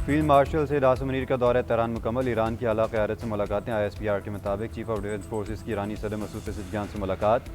Field marshal Syed Asim Munir का दौरा Tehran मुकम्मल। ईरान की आला क़यादत से मुलाकातें। ISPR के मुताबिक चीफ ऑफ डिफेंस फोर्सेस की ईरानी सदर मसूद पेज़ेश्कियान से मुलाकात।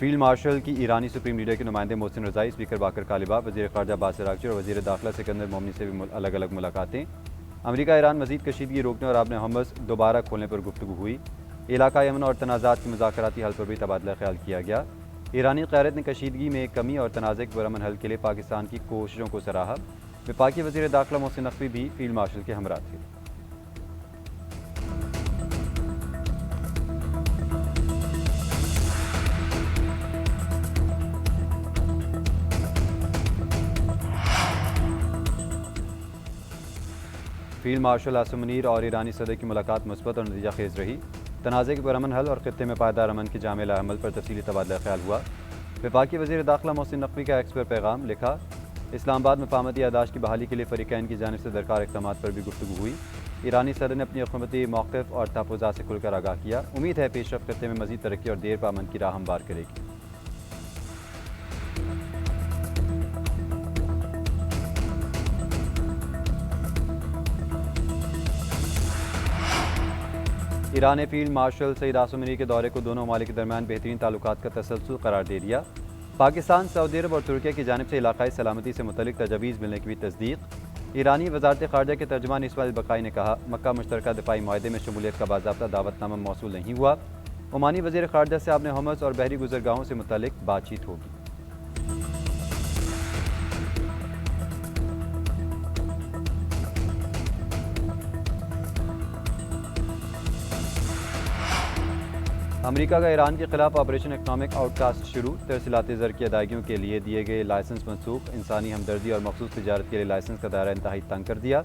फील्ड मार्शल की ईरानी सुप्रीम लीडर के नुमाइंदे मोहसिन रज़ाई, स्पीकर बाकर कालिबाफ, वज़ीर ख़ारजा अब्बास अराग़ची और वज़ीर दाखिला सिकंदर मोमनी से भी अलग अलग मुलाकातें। अमरीका ईरान मज़ीद कशीदगी रोकने और आबने हमस दोबारा खोलने पर गुफ्तगू हुई। इलाक़ाई अमन और तनाज़ात के मुज़ाकराती हल पर भी तबादला ख्याल किया गया। ईरानी क़यादत ने कशीदगी में कमी और तनाज़े के पुरअमन हल के लिए पाकिस्तान की कोशिशों को सराहा। वफाकी वज़ीर दाखिला मोहसिन नकवी भी फील्ड मार्शल के हमरा थे। फील्ड मार्शल आसिम मुनीर और ईरानी सदर की मुलाकात मुस्बत और नतीजा खेज़ रही। तनाज़े के पुरअमन हल और ख़ित्ते में पायदार अमन के जामिल अमल पर तफसीली तबादला ख्याल हुआ। वफाकी वज़ीर दाखिला मोहसिन नकवी का एक्स पर पैगाम लिखा। इस्लामाबाद मफ़ाहमती यादाश्त की बहाली के लिए फ़रीक़ैन की जानिब से दरकार इक़दामात पर भी गुफ्तगू हुई। ईरानी सदर ने अपनी हुकूमती मौक़िफ़ और तहफ़्फ़ुज़ात से खुलकर आगाह किया। उम्मीद है पेशरफ़्त ख़ित्ते में मज़ीद तरक्की और देर पा अमन की राह हमवार करेगी। ईरान ने फील्ड मार्शल सैयद आसिम मुनीर के दौरे को दोनों ममालिक के दरमियान बेहतरीन ताल्लुकात का तसलसल करार दे दिया। पाकिस्तान, सऊदी अरब और तुर्की की जानिब से इलाक़ाई सलामती से मुतल्लिक़ तजावीज़ मिलने की भी तस्दीक। ईरानी वज़ारत ख़ारजा के तर्जुमान इस्माइल बक़ाई ने कहा, मक्का मुश्तरका दिफ़ाई मुआहदे में शमूलियत का बाज़ाब्ता दावतनामा मौसूल नहीं हुआ। ओमानी वज़ीर ख़ारजा से आबने हमस और बहरी गुज़रगाहों से मुतल्लिक़ बातचीत होगी। 'अमरीका का ईरान के खिलाफ ऑपरेशन इकनॉमिक आउटकास्ट शुरू। तरसीलात ज़र की अदायगियों के लिए दिए गए लाइसेंस मनसूख। इंसानी हमदर्दी और मखसूस तिजारत के लिए लाइसेंस का दायरा इंतहाई तंग कर दिया।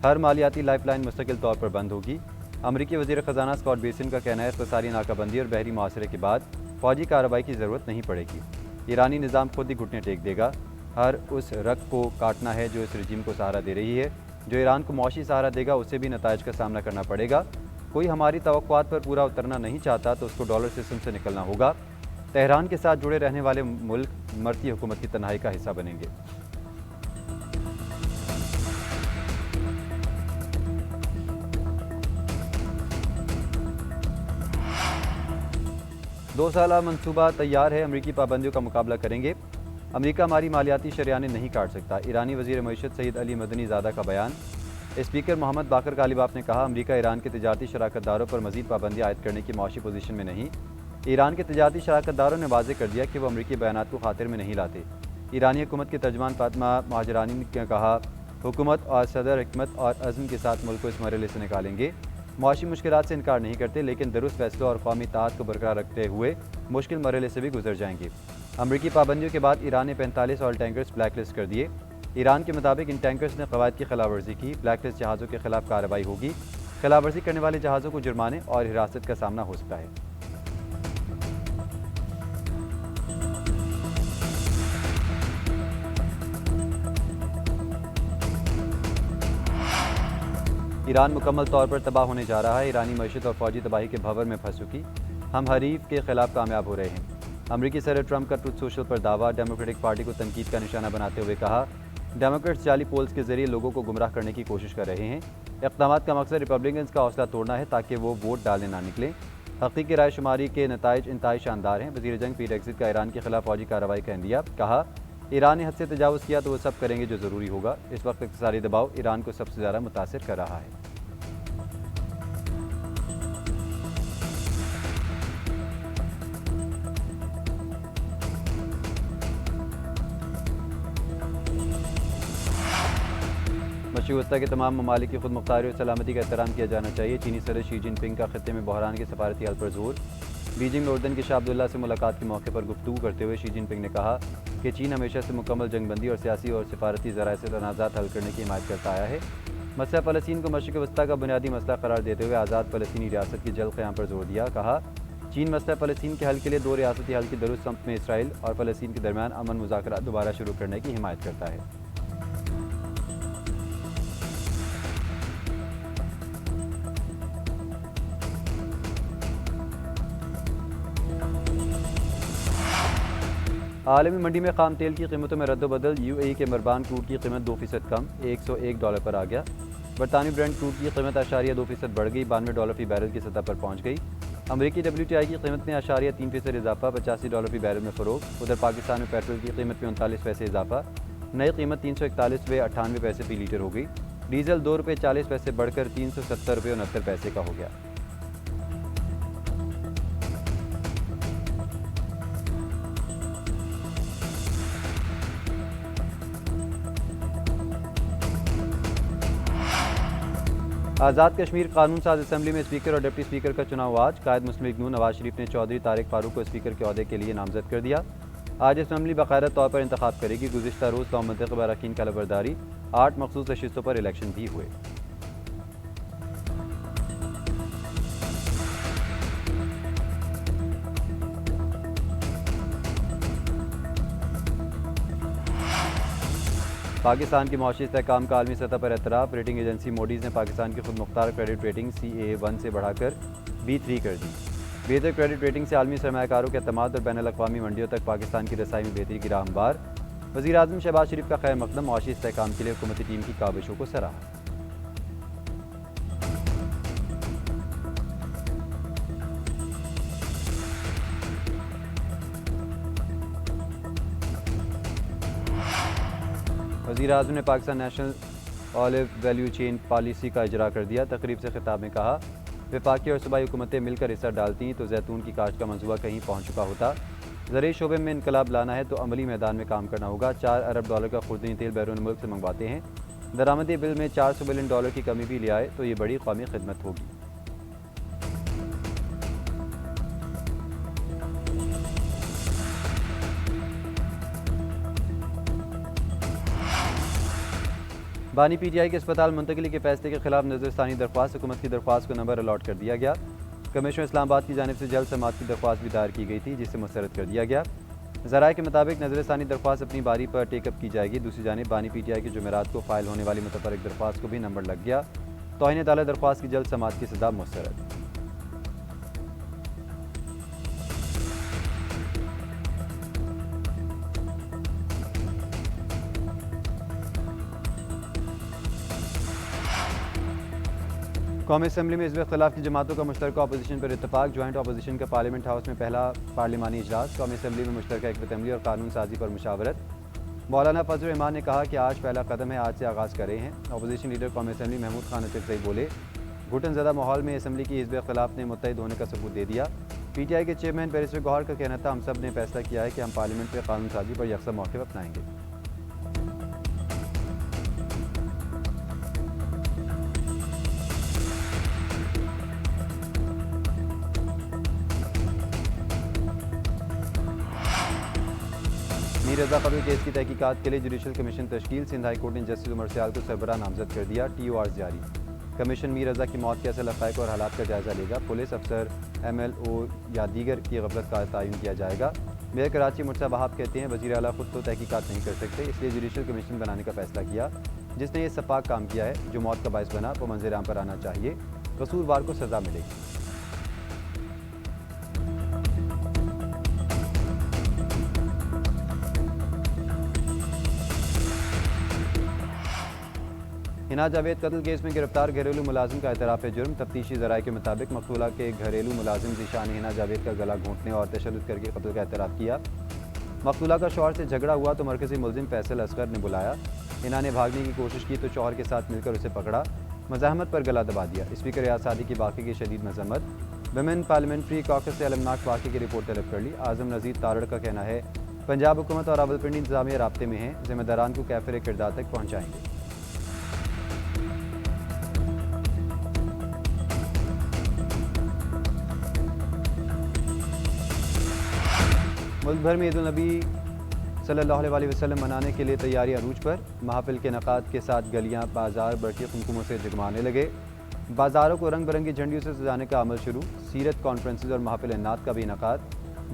हर मालियाती लाइफलाइन मुस्तकिल तौर पर बंद होगी। अमरीकी वज़ीर ख़जाना स्कॉट बेसिन का कहना है, इक़्तिसादी नाकाबंदी और बहरी मुआसरे के बाद फ़ौजी कार्रवाई की ज़रूरत नहीं पड़ेगी। ईरानी निज़ाम खुद ही घुटने टेक देगा। हर उस रग को काटना है जो इस रजीम को सहारा दे रही है। जो ईरान को मुआशी सहारा देगा उसे भी नताइज का सामना करना पड़ेगा। कोई हमारी तवक्कुआत पर पूरा उतरना नहीं चाहता तो उसको डॉलर सिस्टम से निकलना होगा। तेहरान के साथ जुड़े रहने वाले मुल्क मरती हुकूमत की तन्हाई का हिस्सा बनेंगे। दो साला मनसूबा तैयार है, अमरीकी पाबंदियों का मुकाबला करेंगे। अमरीका हमारी मालियाती शरियाने नहीं काट सकता। ईरानी वज़ीर मईशत सईद अली मदनी ज़ादा का बयान। स्पीकर मोहम्मद बाकर कालिबाफ ने कहा, अमरीका ईरान के तिजारती शराकतदारों पर मज़ीद पाबंदी आयद करने की मुआशी पोजीशन में नहीं। ईरान के तिजारती शराकतदारों ने वाज़ेह कर दिया कि वो अमरीकी बयानात को खातिर में नहीं लाते। ईरानी हुकूमत के तर्जमान फातिमा महाजरानी ने कहा, हुकूमत और सदर हिकमत और अज़्म के साथ मुल्क को इस मरहले से निकालेंगे। मुआशी मुश्किलात से इनकार नहीं करते, लेकिन दुरुस्त फैसलों और कौमी इत्तेहाद को बरकरार रखते हुए मुश्किल मरहले से भी गुजर जाएंगे। अमरीकी पाबंदियों के बाद ईरान ने 45 ऑयल टैंकर्स ब्लैक लिस्ट कर दिए। ईरान के मुताबिक इन टैंकर्स ने कवायद की खिलाफवर्जी की। ब्लैक लिस्ट जहाज़ों के खिलाफ कार्रवाई होगी। खिलाफवर्जी करने वाले जहाज़ों को जुर्माने और हिरासत का सामना हो सकता है। ईरान मुकम्मल तौर पर तबाह होने जा रहा है। ईरानी मईशत और फौजी तबाही के भंवर में फंस चुकी। हम हरीफ के खिलाफ कामयाब हो रहे हैं। अमरीकी सदर ट्रंप का ट्रुथ सोशल पर दावा। डेमोक्रेटिक पार्टी को तनकीद का निशाना बनाते हुए कहा, डेमोक्रेट्स जाली पोल्स के जरिए लोगों को गुमराह करने की कोशिश कर रहे हैं। इक़दामात का मकसद रिपब्लिकन्स का हौसला तोड़ना है ताकि वो वोट डालने ना निकलें। हक़ीक़ी राय शुमारी के नताइज इंतहाई शानदार हैं। वज़ीर जंग पीट एक्सिट का ईरान के खिलाफ फौजी कार्रवाई का इंदिया। कहा, ईरान ने हद से तजावुज़ किया तो वो सब करेंगे जो ज़रूरी होगा। इस वक्त इक़्तिसादी दबाव ईरान को सबसे ज़्यादा मुतासिर कर रहा है। मशरिक़ वस्ता के तमाम ममालिक की खुद मुख्तारी और सलामती का एहतराम किया जाना चाहिए। चीनी सदर शी जिनपिंग का खित्ते में बहरान के सफारती हल पर जोर। बीजिंग में उर्दन के शाह अब्दुल्ला से मुलाकात के मौके पर गुफ्तगू करते हुए शी जिनपिंग ने कहा कि चीन हमेशा से मुकम्मल जंगबंदी और सियासी और सिफारती ज़राए से तनाज़ात हल करने की हिमायत करता आया है। मसला फ़लस्तीन को मशरिक़ वस्ता का बुनियादी मसला करार देते हुए आज़ाद फ़लस्तीनी रियासत की जल्द क़याम पर जोर दिया। कहा, चीन मसला फ़लस्तीन के हल के लिए दो रियासती हल की दुरुस्त समत में इसराइल और फ़लस्तीन के दरमियान अमन मुज़ाकरात दोबारा शुरू करने की हिमायत करता है। आलमी मंडी में खाम तेल की कीमतों में रद्दबदल। UAE के मरबान क्रूड की कीमत 2% कम $101 पर आ गया। बरतानवी ब्रेंड क्रूड की कीमत $2% बढ़ गई, $92 फी बैरल की सतह पर पहुंच गई। अमरीकी WTI की कीमत में $3% इजाफा, $85 फी बैरल में फ़रोग। उधर पाकिस्तान में पेट्रोल की कीमत में 39 पैसे इजाफा, नई कीमत 341 व 98 पैसे फी लीटर हो गई। डीजल ₹2.40 बढ़कर ₹370.69 का हो गया। आज़ाद कश्मीर कानून साज असम्बली में स्पीकर और डिप्टी स्पीकर का चुनाव आज। कायद मुस्लिम लीग नून नवाज शरीफ ने चौधरी तारिक फारूक को स्पीकर के अहदे के लिए नामजद कर दिया। आज असम्बली बाकायदा तौर पर इंतखाब करेगी। गुज़िश्ता रोज़ 9 मंतखबा अरकान की अलबरदारी, 8 मखसूस नशिस्तों पर इलेक्शन भी हुए। पाकिस्तान की मुआशी इस्तेहकाम का आलमी सतह पर एतराफ़। रेटिंग एजेंसी मोडीज़ ने पाकिस्तान की खुद मुख्तार क्रेडिट रेटिंग CAA1 से बढ़ाकर B3 कर दी। बेहतर क्रेडिट रेटिंग से आलमी सरमायाकारों के अतमाद और बैनुल-अक़वामी मंडियों तक पाकिस्तान की रसाई में बेहतरी की राह हमवार। वज़ीर-ए-आज़म शहबाज शरीफ का खैर मकदम। मुआशी इस्तेहकाम के लिए हुकूमती टीम की काविशों को सराहा। वज़ीर-ए-आज़म ने Pakistan national olive value chain policy का इजरा कर दिया। तकरीब से खिताब में कहा, वफाकी और सूबाई हुकूमतें मिलकर हिस्सा डालती तो जैतून की काश्त का मंसूबा कहीं पहुँच चुका होता। ज़रूरी शोबे में इनकलाब लाना है तो अमली मैदान में काम करना होगा। $4 अरब का खुर्दनी तेल बैरून मुल्क से मंगवाते हैं। दरामदी बिल में $400 बिलियन की कमी भी ले आए तो ये बड़ी कौमी खिदमत होगी। बानी PTI के अस्पताल मुंतकली के फैसले के खिलाफ नजरसानी दरख्वास्त। हुकूमत की दरख्वास्त को नंबर अलॉट कर दिया गया। कमिश्नर इस्लामाबाद की जानिब से जल्द समाअत की दरख्वास्त भी दायर की गई थी, जिसे मुस्तरद कर दिया गया। ज़राए के मुताबिक नजरसानी दरख्वास्त अपनी बारी पर टेकअप की जाएगी। दूसरी जानिब बानी PTI के जुमेरात को फाइल होने वाली मुतफर्रिक दरख्वास्त को भी नंबर लग गया। तौहीन अदालत दरख्वास्त की जल्द समाअत की सदा मुस्तरद। कौमी असम्बली में हिज़्ब इख्तिलाफ की जमातों का मुश्तरका अपोजिशन पर इत्तफाक। ज्वाइंट अपोजिशन का पार्लियामेंट हाउस में पहला पार्लिमानी इजलास। कौमी असम्बली में मुश्तरका हिकमत अमली और कानून साजी पर मुशावरत। मौलाना फजल रहमान ने कहा कि आज पहला कदम है, आज से आगाज़ कर रहे हैं। अपोजिशन लीडर कौमी असम्बली महमूद खान अचकज़ई बोले, घुटन ज़दा माहौल में असम्बली की हिज़्ब इख्तिलाफ ने मुत्तहिद होने का सबूत दे दिया। PTI के चेयरमैन बैरिस्टर गौहर का कहना था, हम सब ने फैसला किया है कि हम पार्लियामेंट में कानून साजी पर यकसा मौक़िफ़ अपनाएंगे। मीर रज़ा कत्ल केस की तहकीकात के लिए जुडिशल कमीशन तश्कील। सिंध हाई कोर्ट ने जस्टिस उमर सियाल को सरबराह नामजद कर दिया। TOR जारी। कमीशन मीर रज़ा की मौत के असल हक़ाइक़ और हालात का जायज़ा लेगा। पुलिस अफसर, MLO या दीगर की गफलत का तयन किया जाएगा। मेयर कराची मुर्तज़ा वहाब कहते हैं, वज़ीर आला खुद तो तहकीकात नहीं कर सकते, इसलिए जुडिशल कमीशन बनाने का फैसला किया। जिसने ये सपाक काम किया है, जो मौत का बायस बना, वो मंज़िल आम पर आना चाहिए। कसूरवार को सज़ा मिलेगी। हिना जावेद कत्ल केस में गिरफ्तार घरेलू मुलाजिम का एतराफ़ जुर्म। तफ्तीशी ज़राए के मुताबिक मकतूला के घरेलू मुलाजिम ज़ीशान ने हिना जावेद का गला घोंटने और तशद्दुद करके कत्ल का एतराफ़ किया। मकतूला का शौहर से झगड़ा हुआ तो मरकज़ी मुलजिम फैसल असगर ने बुलाया। हिना ने भागने की कोशिश की तो शौहर के साथ मिलकर उसे पकड़ा, मज़ाहमत पर गला दबा दिया। स्पीकर रियाज सादी की वाक़े की शदीद मज़म्मत। वुमेन पार्लियामेंट्री कॉकस से अलमनाक वाक़े की रिपोर्ट तलब कर ली। आज़म नज़ीर तारड़ का कहना है, पंजाब हुकूमत और रावलपिंडी इंतज़ामिया राब्ते में हैं, ज़िम्मेदारान को कैफ़िर किरदार तक पहुँचाएंगे। मुल्क भर में ईद-उल-नबी सल्लल्लाहु अलैहि वसल्लम मनाने के लिए तैयारियां अरूज पर। महफिल के नक़ाद के साथ गलियां, बाजार बरक़ी कुमकुमों से जगमाने लगे। बाज़ारों को रंग बिरंगी झंडियों से सजाने का अमल शुरू। सीरत कॉन्फ्रेंसेज और महफिल नात का भी इनेकाद।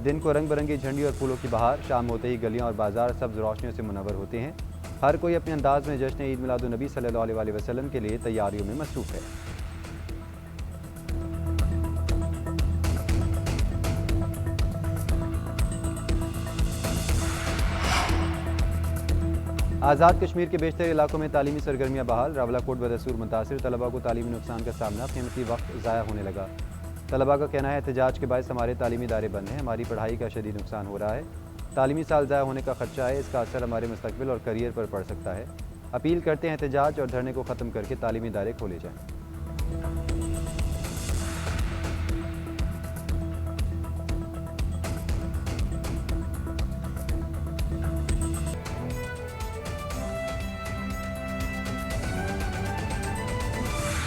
दिन को रंग बिरंगी झंडी और फूलों की बहार, शाम होते ही गलियां और बाजार सब्ज़ रोशनियों से मुनव्वर होते हैं। हर कोई अपने अंदाज में जश्न ईद मिलादुन्नबी सल्लल्लाहु अलैहि वसल्लम के लिए तैयारियों में मसरूफ़ है। आज़ाद कश्मीर के बेशतर इलाकों में तालीमी सरगर्मियाँ बहाल। रावलाकोट बदसूर मुतासिर तलबा को तालीमी नुकसान का सामना, कीमती वक्त ज़ाया होने लगा। तलबा का कहना है एहतजाज के बायस हमारे तालीमी इदारे बंद हैं, हमारी पढ़ाई का शदीद नुकसान हो रहा है। तालीमी साल ज़ाया होने का खर्चा है, इसका असर हमारे मुस्तकबिल और करियर पर पड़ सकता है। अपील करते हैं एहतजाज और धरने को ख़त्म करके तालीमी इदारे खोले जाएँ।